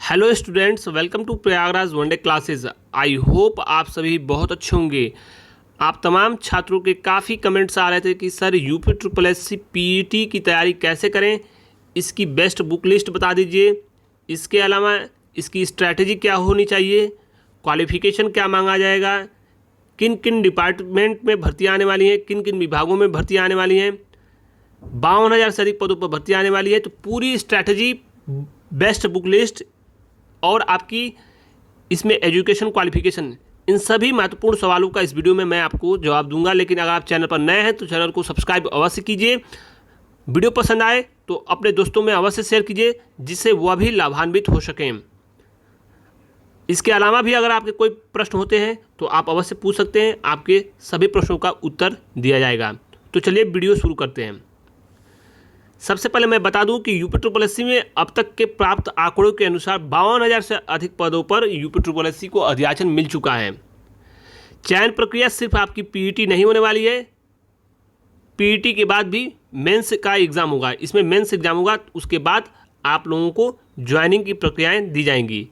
Hello students, welcome to Prayagraj one day classes. I hope आप सभी बहुत अच्छे होंगे। आप तमाम छात्रों के काफ़ी कमेंट्स आ रहे थे कि sir UP triple S C PET की तैयारी कैसे करें, इसकी बेस्ट बुक लिस्ट बता दीजिए। इसके अलावा इसकी स्ट्रैटेजी क्या होनी चाहिए, क्वालिफ़िकेशन क्या मांगा जाएगा, किन किन डिपार्टमेंट में भर्ती आने वाली हैं, किन किन विभागों में भर्ती आने वाली हैं, 52,000 से अधिक पदों पर भर्ती आने वाली है। तो पूरी स्ट्रैटेजी, बेस्ट बुक लिस्ट और आपकी इसमें एजुकेशन क्वालिफिकेशन, इन सभी महत्वपूर्ण सवालों का इस वीडियो में मैं आपको जवाब दूंगा। लेकिन अगर आप चैनल पर नए हैं तो चैनल को सब्सक्राइब अवश्य कीजिए। वीडियो पसंद आए तो अपने दोस्तों में अवश्य शेयर कीजिए, जिससे वह भी लाभान्वित हो सकें। इसके अलावा भी अगर आपके कोई प्रश्न होते हैं तो आप अवश्य पूछ सकते हैं, आपके सभी प्रश्नों का उत्तर दिया जाएगा। तो चलिए वीडियो शुरू करते हैं। सबसे पहले मैं बता दूं कि यूपी ट्रिपल एस सी में अब तक के प्राप्त आंकड़ों के अनुसार 52,000 से अधिक पदों पर यूपी ट्रिपल एस सी को अध्याचन मिल चुका है। चयन प्रक्रिया सिर्फ आपकी पीईटी नहीं होने वाली है, पीईटी के बाद भी मेंस का एग्ज़ाम होगा। इसमें मेंस एग्ज़ाम होगा, उसके बाद आप लोगों को ज्वाइनिंग की प्रक्रियाएँ दी जाएंगी।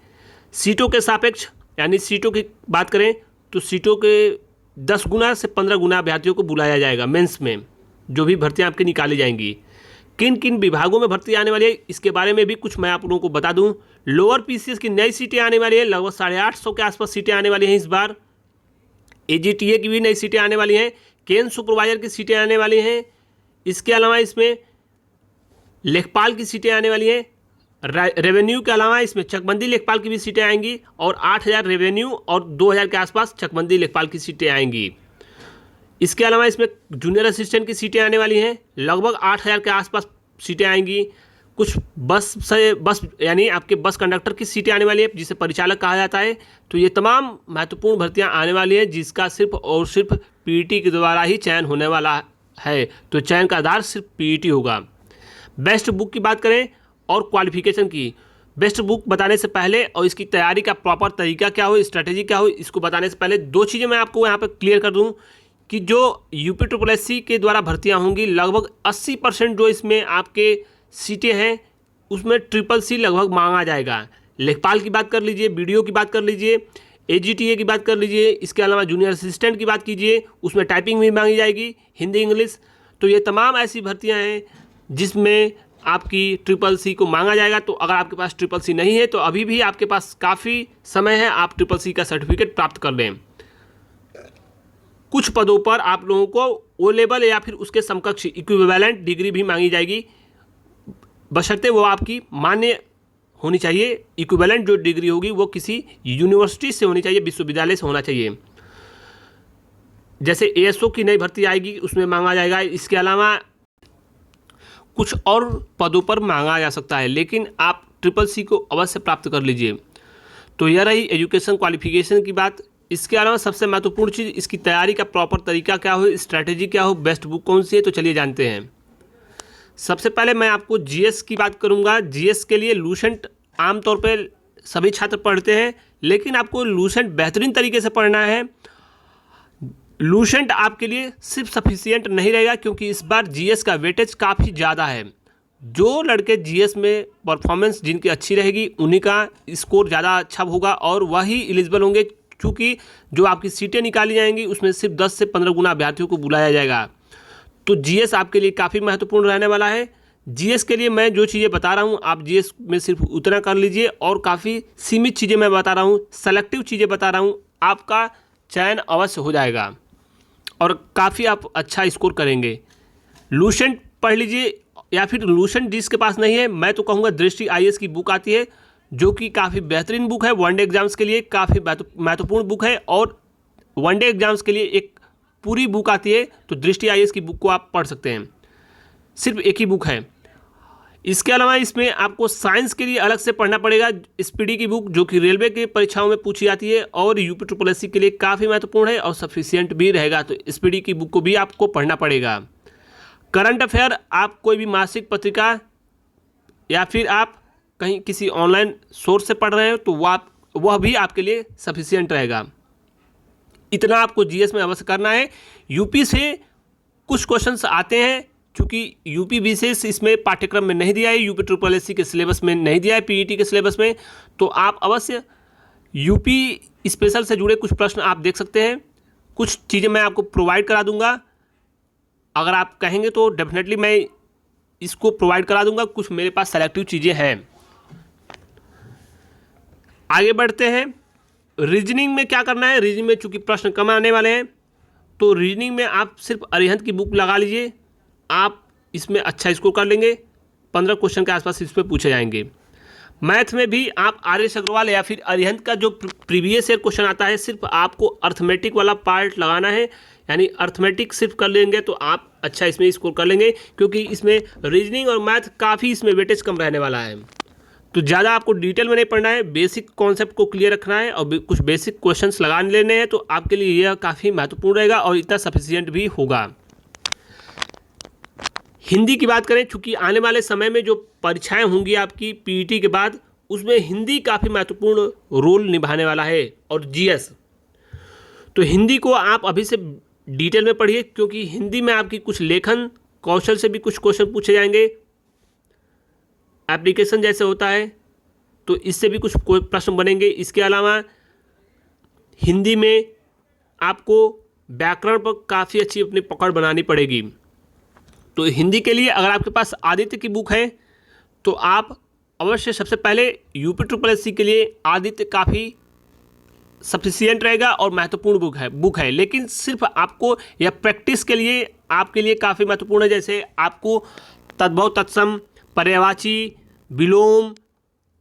सीटों के सापेक्ष, यानी सीटों की बात करें तो सीटों के 10 गुना से 15 गुना अभ्यर्थियों को बुलाया जाएगा मेंस में, जो भी भर्तियाँ आपकी निकाली जाएंगी। किन किन विभागों में भर्ती आने वाली है, इसके बारे में भी कुछ मैं आप लोगों को बता दूं। लोअर पीसीएस की नई सीटें आने वाली है, लगभग 850 के आसपास सीटें आने वाली हैं इस बार। एजीटीए की भी नई सीटें आने वाली हैं, केन सुपरवाइजर की सीटें आने वाली हैं। इसके अलावा इसमें लेखपाल की सीटें आने वाली हैं। रेवेन्यू के अलावा इसमें चकबंदी लेखपाल की भी सीटें आएंगी और 8,000 रेवेन्यू और 2,000 के आसपास चकबंदी लेखपाल की सीटें आएंगी। इसके अलावा इसमें जूनियर असिस्टेंट की सीटें आने वाली हैं, लगभग 8,000 के आसपास सीटें आएंगी। कुछ बस यानी आपके बस कंडक्टर की सीटें आने वाली है, जिसे परिचालक कहा जाता है। तो ये तमाम महत्वपूर्ण भर्तियां आने वाली हैं, जिसका सिर्फ और सिर्फ पीईटी के द्वारा ही चयन होने वाला है। तो चयन का आधार सिर्फ पीईटी होगा। बेस्ट बुक की बात करें और क्वालिफिकेशन की, बेस्ट बुक बताने से पहले और इसकी तैयारी का प्रॉपर तरीका क्या हो, स्ट्रैटेजी क्या हो, इसको बताने से पहले दो चीज़ें मैं आपको यहाँ पर क्लियर कर दूँ कि जो यूपी ट्रिपल एस सी के द्वारा भर्तियां होंगी, लगभग 80% जो इसमें आपके सीटें हैं उसमें ट्रिपल सी लगभग मांगा जाएगा। लेखपाल की बात कर लीजिए, बीडीओ की बात कर लीजिए, एजीटीए की बात कर लीजिए, इसके अलावा जूनियर असिस्टेंट की बात कीजिए, उसमें टाइपिंग भी मांगी जाएगी, हिंदी इंग्लिश। तो ये तमाम ऐसी भर्तियाँ हैं जिसमें आपकी ट्रिपल सी को मांगा जाएगा। तो अगर आपके पास ट्रिपल सी नहीं है तो अभी भी आपके पास काफ़ी समय है, आप ट्रिपल सी का सर्टिफिकेट प्राप्त कर लें। कुछ पदों पर आप लोगों को ओ लेवल या फिर उसके समकक्ष इक्विवेलेंट डिग्री भी मांगी जाएगी, बशर्ते वो आपकी मान्य होनी चाहिए। इक्विवेलेंट जो डिग्री होगी वो किसी यूनिवर्सिटी से होनी चाहिए, विश्वविद्यालय से होना चाहिए। जैसे एएसओ की नई भर्ती आएगी, उसमें मांगा जाएगा। इसके अलावा कुछ और पदों पर मांगा जा सकता है, लेकिन आप ट्रिपल सी को अवश्य प्राप्त कर लीजिए। तो यह रही एजुकेशन क्वालिफिकेशन की बात। इसके अलावा सबसे महत्वपूर्ण चीज़, इसकी तैयारी का प्रॉपर तरीका क्या हो, स्ट्रैटेजी क्या हो, बेस्ट बुक कौन सी है, तो चलिए जानते हैं। सबसे पहले मैं आपको जीएस की बात करूंगा। जीएस के लिए लूसेंट आमतौर पर सभी छात्र पढ़ते हैं, लेकिन आपको लूसेंट बेहतरीन तरीके से पढ़ना है। लूसेंट आपके लिए सिर्फ सफिशियंट नहीं रहेगा, क्योंकि इस बार जीएस का वेटेज काफ़ी ज़्यादा है। जो लड़के जीएस में परफॉर्मेंस जिनकी अच्छी रहेगी उन्हीं का स्कोर ज़्यादा अच्छा होगा और वही एलिजिबल होंगे, क्योंकि जो आपकी सीटें निकाली जाएंगी उसमें सिर्फ 10 से 15 गुना अभ्यर्थियों को बुलाया जाएगा। तो जीएस आपके लिए काफ़ी महत्वपूर्ण रहने वाला है। जीएस के लिए मैं जो चीज़ें बता रहा हूँ, आप जीएस में सिर्फ उतना कर लीजिए, और काफ़ी सीमित चीज़ें मैं बता रहा हूँ, सेलेक्टिव चीज़ें बता रहा हूँ, आपका चयन अवश्य हो जाएगा और काफ़ी आप अच्छा स्कोर करेंगे। लूसेंट पढ़ लीजिए, या फिर लूसेंट जिसके पास नहीं है, मैं तो कहूँगा दृष्टि आईएएस की बुक आती है, जो कि काफ़ी बेहतरीन बुक है। वनडे एग्जाम्स के लिए काफ़ी महत्वपूर्ण बुक है, और वनडे एग्जाम्स के लिए एक पूरी बुक आती है। तो दृष्टि आईएएस की बुक को आप पढ़ सकते हैं, सिर्फ एक ही बुक है। इसके अलावा इसमें आपको साइंस के लिए अलग से पढ़ना पड़ेगा, स्पीडी की बुक, जो कि रेलवे की परीक्षाओं में पूछी जाती है और यूपी ट्रिपल एस सी के लिए काफ़ी महत्वपूर्ण है और सफिशियंट भी रहेगा। तो स्पीडी की बुक को भी आपको पढ़ना पड़ेगा। करंट अफेयर, आप कोई भी मासिक पत्रिका या फिर आप कहीं किसी ऑनलाइन सोर्स से पढ़ रहे हो तो वह भी आपके लिए सफिशियंट रहेगा। इतना आपको जीएस में अवश्य करना है। यूपी से कुछ क्वेश्चंस आते हैं चूँकि यूपी विशेष इसमें पाठ्यक्रम में नहीं दिया है, यूपी ट्रिपल एससी के सिलेबस में नहीं दिया है, पीईटी के सिलेबस में, तो आप अवश्य यूपी स्पेशल से जुड़े कुछ प्रश्न आप देख सकते हैं। कुछ चीज़ें मैं आपको प्रोवाइड करा दूंगा, अगर आप कहेंगे तो डेफिनेटली मैं इसको प्रोवाइड करा दूंगा। कुछ मेरे पास सेलेक्टिव चीज़ें हैं। आगे बढ़ते हैं। रीजनिंग में क्या करना है, रीजनिंग में चूंकि प्रश्न कम आने वाले हैं, तो रीजनिंग में आप सिर्फ अरिहंत की बुक लगा लीजिए, आप इसमें अच्छा स्कोर कर लेंगे। 15 क्वेश्चन के आसपास इसमें पूछे जाएंगे। मैथ में भी आप आर एस अग्रवाल या फिर अरिहंत का जो प्रीवियस ईयर क्वेश्चन आता है, सिर्फ आपको अर्थमेटिक वाला पार्ट लगाना है, यानी अर्थमेटिक सिर्फ कर लेंगे तो आप अच्छा इसमें स्कोर कर लेंगे, क्योंकि इसमें रीजनिंग और मैथ काफ़ी इसमें वेटेज कम रहने वाला है। तो ज़्यादा आपको डिटेल में नहीं पढ़ना है, बेसिक कॉन्सेप्ट को क्लियर रखना है और कुछ बेसिक क्वेश्चंस लगा लेने हैं, तो आपके लिए यह काफ़ी महत्वपूर्ण रहेगा और इतना सफिशियंट भी होगा। हिंदी की बात करें, चूँकि आने वाले समय में जो परीक्षाएं होंगी आपकी पीईटी के बाद, उसमें हिंदी काफ़ी महत्वपूर्ण रोल निभाने वाला है, और जीएस। तो हिंदी को आप अभी से डिटेल में पढ़िए, क्योंकि हिंदी में आपकी कुछ लेखन कौशल से भी कुछ क्वेश्चन पूछे जाएंगे। एप्लीकेशन जैसे होता है तो इससे भी कुछ प्रश्न बनेंगे। इसके अलावा हिंदी में आपको व्याकरण पर काफ़ी अच्छी अपनी पकड़ बनानी पड़ेगी। तो हिंदी के लिए अगर आपके पास आदित्य की बुक है तो आप अवश्य सबसे पहले यूपी ट्रिपल एससी के लिए आदित्य काफ़ी सफिशियंट रहेगा और महत्वपूर्ण बुक है। लेकिन सिर्फ आपको या प्रैक्टिस के लिए आपके लिए काफ़ी महत्वपूर्ण है। जैसे आपको तद्भव, तत्सम, पर्यायवाची, विलोम,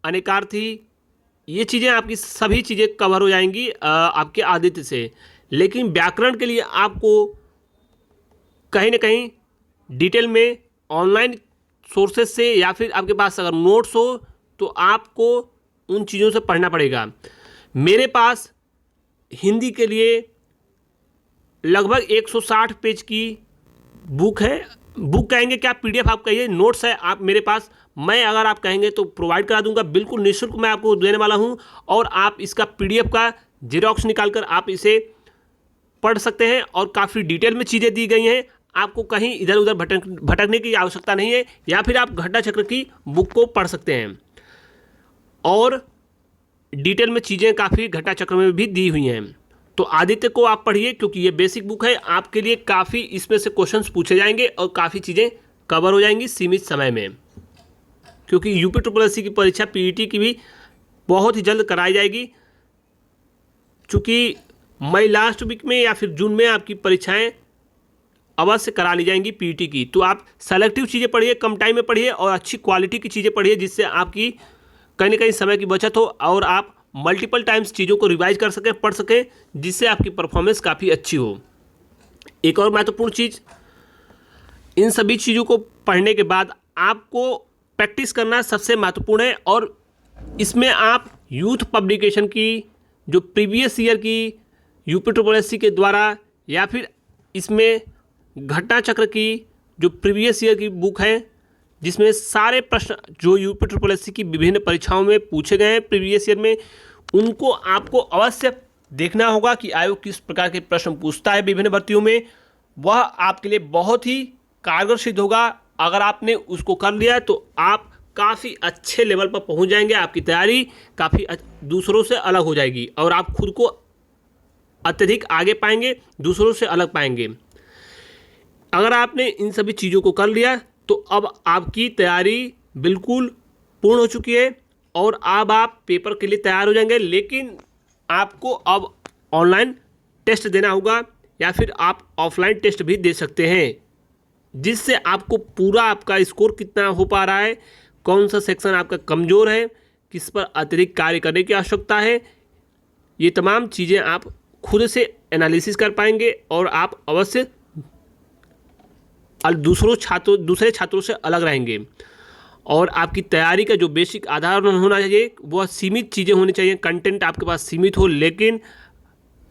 अनेकार्थी, ये चीज़ें आपकी सभी चीज़ें कवर हो जाएंगी आपके आदित्य से। लेकिन व्याकरण के लिए आपको कहीं ना कहीं डिटेल में ऑनलाइन सोर्सेज से या फिर आपके पास अगर नोट्स हो तो आपको उन चीज़ों से पढ़ना पड़ेगा। मेरे पास हिंदी के लिए लगभग 160 पेज की बुक है। बुक कहेंगे क्या, पीडीएफ आप कहिए, नोट्स है आप मेरे पास, मैं अगर आप कहेंगे तो प्रोवाइड करा दूंगा, बिल्कुल निःशुल्क मैं आपको देने वाला हूं। और आप इसका पीडीएफ का जेरॉक्स निकाल कर आप इसे पढ़ सकते हैं और काफ़ी डिटेल में चीज़ें दी गई हैं। आपको कहीं इधर उधर भटकने की आवश्यकता नहीं है, या फिर आप घटा चक्र की बुक को पढ़ सकते हैं और डिटेल में चीज़ें काफ़ी घटा चक्र में भी दी हुई हैं। तो आदित्य को आप पढ़िए, क्योंकि ये बेसिक बुक है, आपके लिए काफ़ी इसमें से क्वेश्चंस पूछे जाएंगे और काफ़ी चीज़ें कवर हो जाएंगी सीमित समय में। क्योंकि यूपी ट्रिपल एससी की परीक्षा पीईटी की भी बहुत ही जल्द कराई जाएगी, चूँकि मई लास्ट वीक में या फिर जून में आपकी परीक्षाएँ अवश्य करा ली जाएंगी पीईटी की। तो आप सेलेक्टिव चीज़ें पढ़िए, कम टाइम में पढ़िए और अच्छी क्वालिटी की चीज़ें पढ़िए, जिससे आपकी कहीं ना कहीं समय की बचत हो और आप मल्टीपल टाइम्स चीज़ों को रिवाइज कर सकें, पढ़ सकें, जिससे आपकी परफॉर्मेंस काफ़ी अच्छी हो। एक और महत्वपूर्ण चीज़, इन सभी चीज़ों को पढ़ने के बाद आपको प्रैक्टिस करना सबसे महत्वपूर्ण है। और इसमें आप यूथ पब्लिकेशन की जो प्रीवियस ईयर की यूपी ट्रिपल एससी के द्वारा, या फिर इसमें घटना चक्र की जो प्रीवियस ईयर की बुक है, जिसमें सारे प्रश्न जो यूपी ट्रिपल एससी की विभिन्न परीक्षाओं में पूछे गए हैं प्रीवियस ईयर में, उनको आपको अवश्य देखना होगा कि आयोग किस प्रकार के प्रश्न पूछता है विभिन्न भर्तियों में। वह आपके लिए बहुत ही कारगर सिद्ध होगा। अगर आपने उसको कर लिया तो आप काफ़ी अच्छे लेवल पर पहुंच जाएंगे, आपकी तैयारी काफ़ी दूसरों से अलग हो जाएगी और आप खुद को अत्यधिक आगे पाएंगे, दूसरों से अलग पाएंगे। अगर आपने इन सभी चीज़ों को कर लिया तो अब आपकी तैयारी बिल्कुल पूर्ण हो चुकी है और अब आप पेपर के लिए तैयार हो जाएंगे। लेकिन आपको अब ऑनलाइन टेस्ट देना होगा या फिर आप ऑफलाइन टेस्ट भी दे सकते हैं, जिससे आपको पूरा आपका स्कोर कितना हो पा रहा है, कौन सा सेक्शन आपका कमज़ोर है, किस पर अतिरिक्त कार्य करने की आवश्यकता है, ये तमाम चीज़ें आप खुद से एनालिसिस कर पाएंगे और आप अवश्य दूसरे छात्रों से अलग रहेंगे। और आपकी तैयारी का जो बेसिक आधार होना चाहिए वह सीमित चीज़ें होनी चाहिए, कंटेंट आपके पास सीमित हो, लेकिन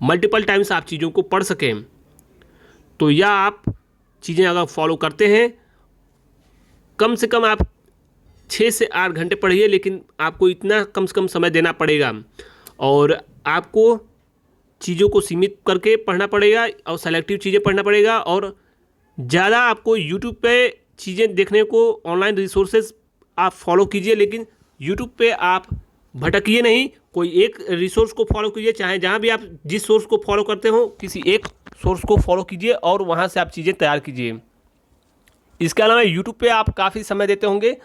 मल्टीपल टाइम्स आप चीज़ों को पढ़ सकें। तो यह आप चीज़ें अगर फॉलो करते हैं, कम से कम आप 6 से 8 घंटे पढ़िए, लेकिन आपको इतना कम से कम समय देना पड़ेगा और आपको चीज़ों को सीमित करके पढ़ना पड़ेगा और सेलेक्टिव चीज़ें पढ़ना पड़ेगा और ज़्यादा आपको यूट्यूब पे चीज़ें देखने को ऑनलाइन रिसोर्सेज आप फॉलो कीजिए, लेकिन यूट्यूब पे आप भटकिए नहीं, कोई एक रिसोर्स को फॉलो कीजिए। चाहे जहाँ भी आप जिस सोर्स को फॉलो करते हो किसी एक सोर्स को फॉलो कीजिए और वहाँ से आप चीज़ें तैयार कीजिए। इसके अलावा यूट्यूब पे आप काफ़ी समय देते होंगे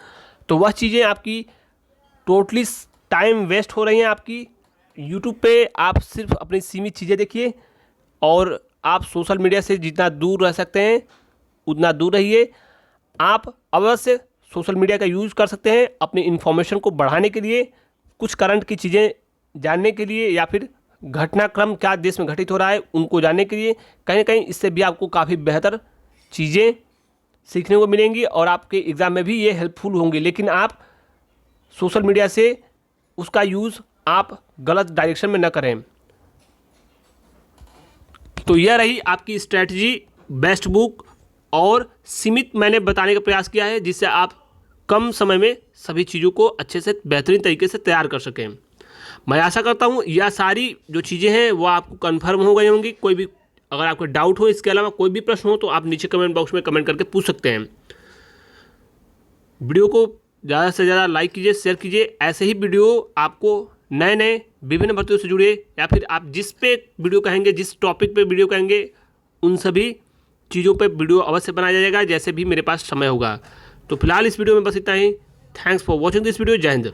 तो वह चीज़ें आपकी टोटली टाइम वेस्ट हो रही हैं आपकी। यूट्यूब पे आप सिर्फ अपनी सीमित चीज़ें देखिए और आप सोशल मीडिया से जितना दूर रह सकते हैं उतना दूर रहिए। आप अवश्य सोशल मीडिया का यूज़ कर सकते हैं अपनी इन्फॉर्मेशन को बढ़ाने के लिए, कुछ करंट की चीज़ें जानने के लिए, या फिर घटनाक्रम क्या देश में घटित हो रहा है उनको जानने के लिए। कहीं ना कहीं इससे भी आपको काफ़ी बेहतर चीज़ें सीखने को मिलेंगी और आपके एग्ज़ाम में भी ये हेल्पफुल होंगी। लेकिन आप सोशल मीडिया से उसका यूज़ आप गलत डायरेक्शन में न करें। तो यह रही आपकी स्ट्रैटेजी, बेस्ट बुक, और सीमित मैंने बताने का प्रयास किया है जिससे आप कम समय में सभी चीज़ों को अच्छे से बेहतरीन तरीके से तैयार कर सकें। मैं आशा करता हूँ यह सारी जो चीज़ें हैं वो आपको कन्फर्म हो गई होंगी। कोई भी अगर आपको डाउट हो, इसके अलावा कोई भी प्रश्न हो तो आप नीचे कमेंट बॉक्स में कमेंट करके पूछ सकते हैं। वीडियो को ज़्यादा से ज़्यादा लाइक कीजिए, शेयर कीजिए। ऐसे ही वीडियो आपको नए नए विभिन्न भर्तियों से जुड़े, या फिर आप जिस पे वीडियो कहेंगे, जिस टॉपिक पे वीडियो कहेंगे, उन सभी चीज़ों पे वीडियो अवश्य बनाया जाएगा जैसे भी मेरे पास समय होगा। तो फिलहाल इस वीडियो में बस इतना ही। Thanks for watching this video. जय हिंद।